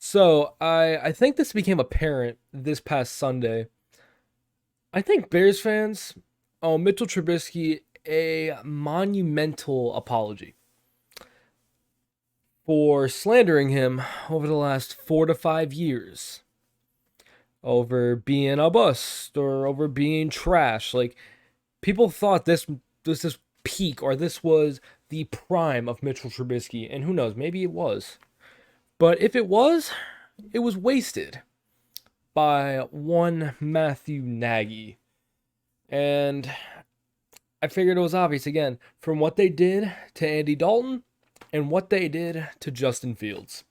So I think this became apparent this past Sunday. I think Bears fans owe Mitchell Trubisky a monumental apology for slandering him over the last 4 to 5 years, over being a bust or over being trash. Like, people thought this was this peak, or this was the prime of Mitchell Trubisky, and who knows, maybe it was. But if it was wasted by one Matthew Nagy. And I figured it was obvious again from what they did to Andy Dalton and what they did to Justin Fields.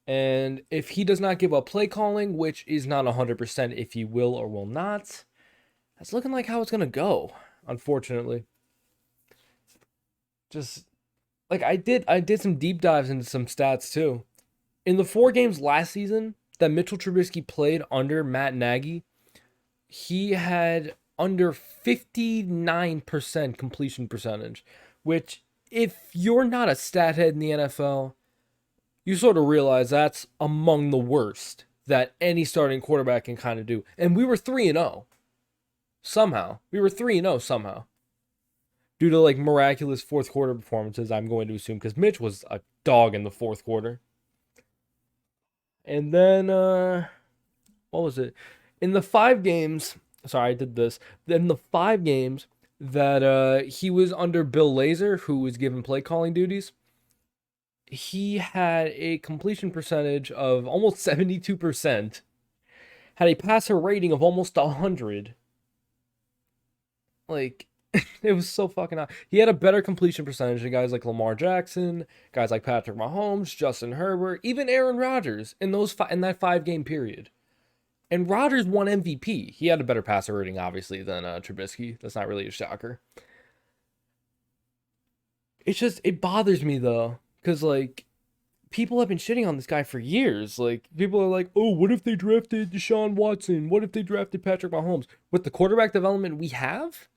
And if he does not give up play calling, which is not 100% if he will or will not, that's looking like how it's going to go, unfortunately. Just like I did some deep dives into some stats too. In the 4 games last season that Mitchell Trubisky played under Matt Nagy, he had under 59% completion percentage, which, if you're not a stat head in the NFL, you sort of realize that's among the worst that any starting quarterback can kind of do. And we were 3-0 somehow. We were 3-0 somehow. Due to like miraculous fourth quarter performances, I'm going to assume, because Mitch was a dog in the fourth quarter. And then what was it? In the 5 games, sorry, I did this. In the 5 games that he was under Bill Lazor, who was given play calling duties, he had a completion percentage of almost 72%, had a passer rating of almost 100. Like, it was so fucking high. He had a better completion percentage than guys like Lamar Jackson, guys like Patrick Mahomes, Justin Herbert, even Aaron Rodgers in that 5 game period. And Rodgers won MVP. He had a better passer rating, obviously, than Trubisky. That's not really a shocker. It bothers me, though, because, like, people have been shitting on this guy for years. Like, people are like, oh, what if they drafted Deshaun Watson? What if they drafted Patrick Mahomes? With the quarterback development we have,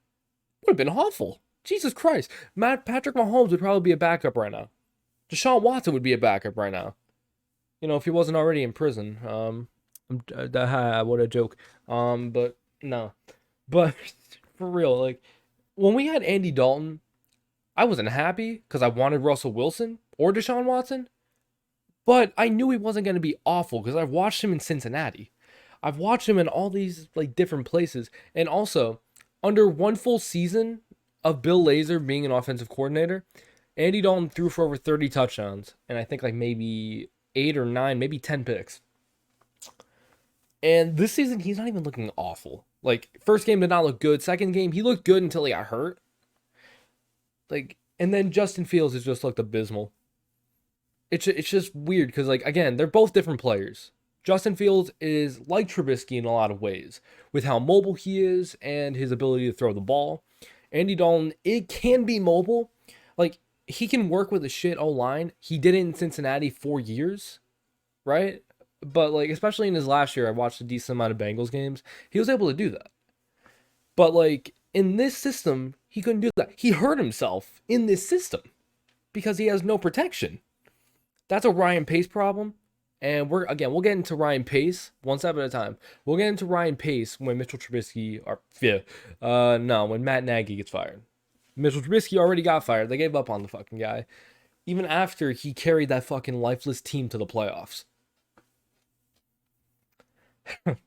would have been awful. Jesus Christ. Patrick Mahomes would probably be a backup right now. Deshaun Watson would be a backup right now. You know, if he wasn't already in prison. What a joke. But no. But for real, like, when we had Andy Dalton, I wasn't happy because I wanted Russell Wilson or Deshaun Watson. But I knew he wasn't going to be awful because I've watched him in Cincinnati. I've watched him in all these like different places. And also, under one full season of Bill Lazor being an offensive coordinator, Andy Dalton threw for over 30 touchdowns. And I think like maybe 8 or 9, maybe 10 picks. And this season, he's not even looking awful. Like, first game did not look good. Second game, he looked good until he got hurt. Like, and then Justin Fields has just looked abysmal. It's just weird because, like, again, they're both different players. Justin Fields is like Trubisky in a lot of ways, with how mobile he is and his ability to throw the ball. Andy Dalton, it can be mobile. Like, he can work with a shit O-line. He did it in Cincinnati 4 years, right? But, like, especially in his last year, I watched a decent amount of Bengals games. He was able to do that. But, like, in this system, he couldn't do that. He hurt himself in this system because he has no protection. That's a Ryan Pace problem. And we'll get into Ryan Pace one step at a time. We'll get into Ryan Pace when Mitchell Trubisky, when Matt Nagy gets fired. Mitchell Trubisky already got fired. They gave up on the fucking guy, even after he carried that fucking lifeless team to the playoffs.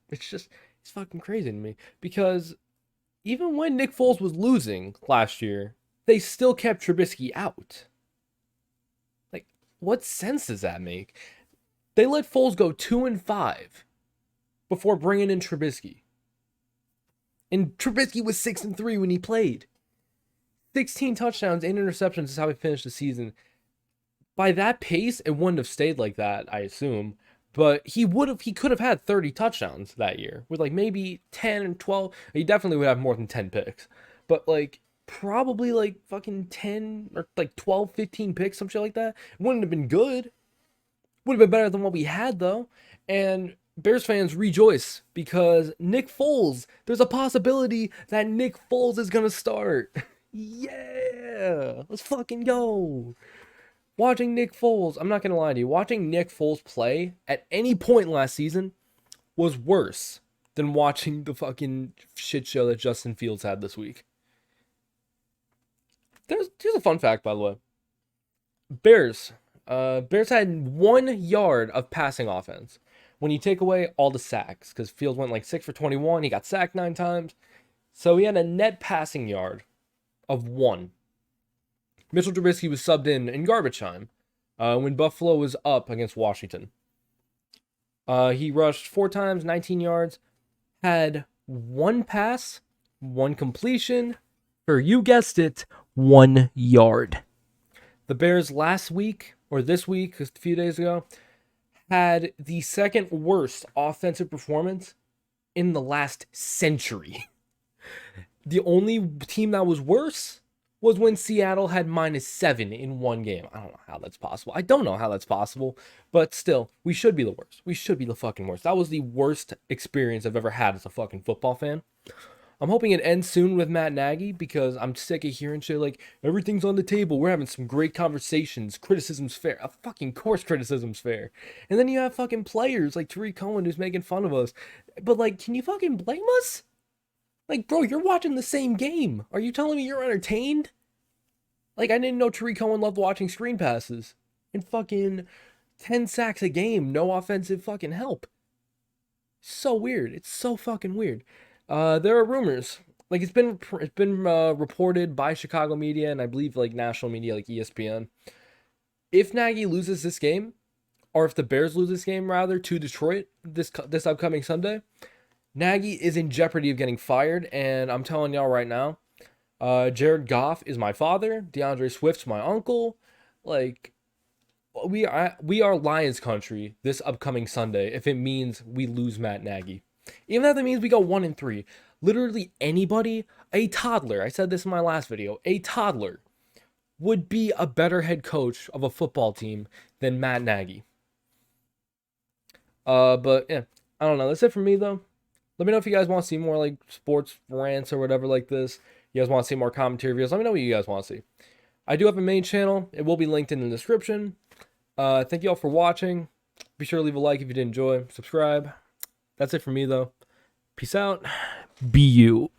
It's fucking crazy to me because even when Nick Foles was losing last year, they still kept Trubisky out. Like, what sense does that make? They let Foles go 2-5 before bringing in Trubisky. And Trubisky was 6-3 when he played. 16 touchdowns, 8 interceptions is how he finished the season. By that pace, it wouldn't have stayed like that, I assume. But he could have had 30 touchdowns that year with like maybe 10 and 12. He definitely would have more than 10 picks. But like probably like fucking 10 or like 12, 15 picks, some shit like that. It wouldn't have been good. Would have been better than what we had though. And Bears fans rejoice because Nick Foles, there's a possibility that Nick Foles is going to start. Yeah, let's fucking go. Watching Nick Foles, I'm not going to lie to you, watching Nick Foles play at any point last season was worse than watching the fucking shit show that Justin Fields had this week. Here's a fun fact, by the way. Bears had 1 yard of passing offense when you take away all the sacks, because Fields went like 6 for 21. He got sacked 9 times. So he had a net passing yard of 1. Mitchell Trubisky was subbed in garbage time when Buffalo was up against Washington. He rushed 4 times, 19 yards, had 1 pass, 1 completion, for, you guessed it, 1 yard. The Bears last week, or this week, a few days ago, had the second worst offensive performance in the last century. The only team that was worse was when Seattle had -7 in 1 game. I don't know how that's possible. I don't know how that's possible, but still, we should be the worst. We should be the fucking worst. That was the worst experience I've ever had as a fucking football fan. I'm hoping it ends soon with Matt Nagy, because I'm sick of hearing shit like, everything's on the table, we're having some great conversations, criticism's fair. Of fucking course criticism's fair. And then you have fucking players like Tariq Cohen who's making fun of us. But like, can you fucking blame us? Like, bro, you're watching the same game. Are you telling me you're entertained? Like, I didn't know Tariq Cohen loved watching screen passes. And fucking 10 sacks a game, no offensive fucking help. So weird. It's so fucking weird. There are rumors. Like, it's been reported by Chicago media and I believe like national media like ESPN. If Nagy loses this game, or if the Bears lose this game rather to Detroit this upcoming Sunday, Nagy is in jeopardy of getting fired. And I'm telling y'all right now, Jared Goff is my father. DeAndre Swift's my uncle. Like, we are Lions country this upcoming Sunday if it means we lose Matt Nagy. Even if that means we go 1-3. Literally anybody, a toddler, I said this in my last video, a toddler would be a better head coach of a football team than Matt Nagy. But yeah, I don't know. That's it for me though. Let me know if you guys want to see more like sports rants or whatever like this. You guys want to see more commentary videos? Let me know what you guys want to see. I do have a main channel. It will be linked in the description. Thank you all for watching. Be sure to leave a like if you did enjoy. Subscribe. That's it for me, though. Peace out. Be you.